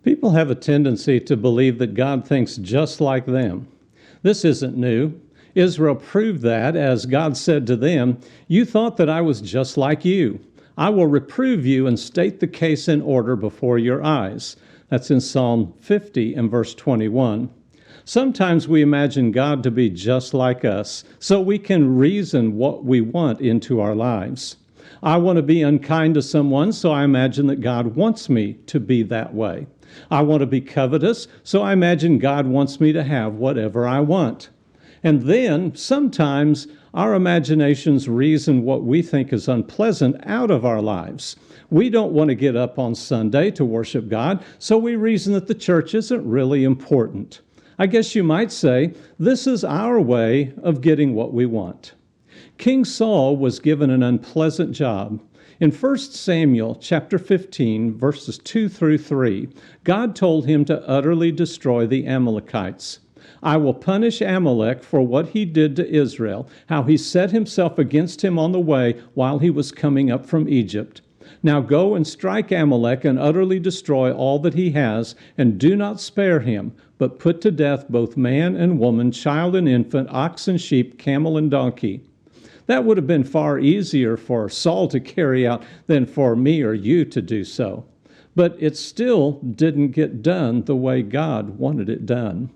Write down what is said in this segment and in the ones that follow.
People have a tendency to believe that God thinks just like them. This isn't new. Israel proved that as God said to them, "You thought that I was just like you. I will reprove you and state the case in order before your eyes." That's in Psalm 50 and verse 21. Sometimes we imagine God to be just like us, so we can reason what we want into our lives. I want to be unkind to someone, so I imagine that God wants me to be that way. I want to be covetous, so I imagine God wants me to have whatever I want. And then, sometimes, our imaginations reason what we think is unpleasant out of our lives. We don't want to get up on Sunday to worship God, so we reason that the church isn't really important. I guess you might say, this is our way of getting what we want. King Saul was given an unpleasant job. In 1 Samuel chapter 15, verses 2 through 3, God told him to utterly destroy the Amalekites. "I will punish Amalek for what he did to Israel, how he set himself against him on the way while he was coming up from Egypt. Now go and strike Amalek and utterly destroy all that he has, and do not spare him, but put to death both man and woman, child and infant, ox and sheep, camel and donkey." That would have been far easier for Saul to carry out than for me or you to do so. But it still didn't get done the way God wanted it done.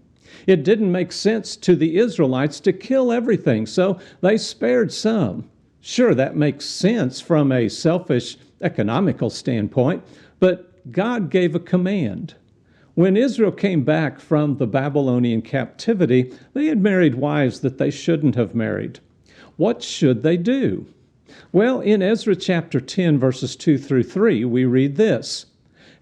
It didn't make sense to the Israelites to kill everything, so they spared some. Sure, that makes sense from a selfish economical standpoint, but God gave a command. When Israel came back from the Babylonian captivity, they had married wives that they shouldn't have married. What should they do? Well, in Ezra chapter 10, verses 2 through 3, we read this.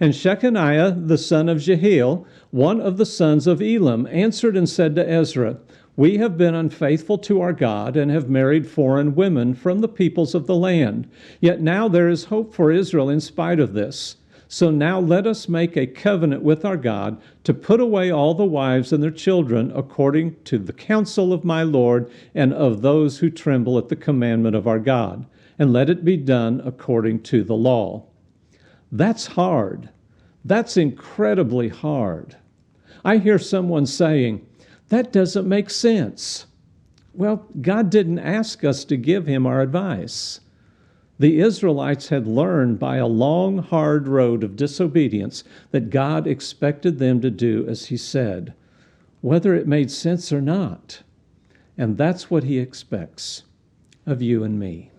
"And Shechaniah, the son of Jehiel, one of the sons of Elam, answered and said to Ezra, 'We have been unfaithful to our God and have married foreign women from the peoples of the land. Yet now there is hope for Israel in spite of this. So now let us make a covenant with our God to put away all the wives and their children according to the counsel of my Lord and of those who tremble at the commandment of our God, and let it be done according to the law.'" That's hard. That's incredibly hard. I hear someone saying, "That doesn't make sense." Well, God didn't ask us to give him our advice. The Israelites had learned by a long, hard road of disobedience that God expected them to do as he said, whether it made sense or not. And that's what he expects of you and me.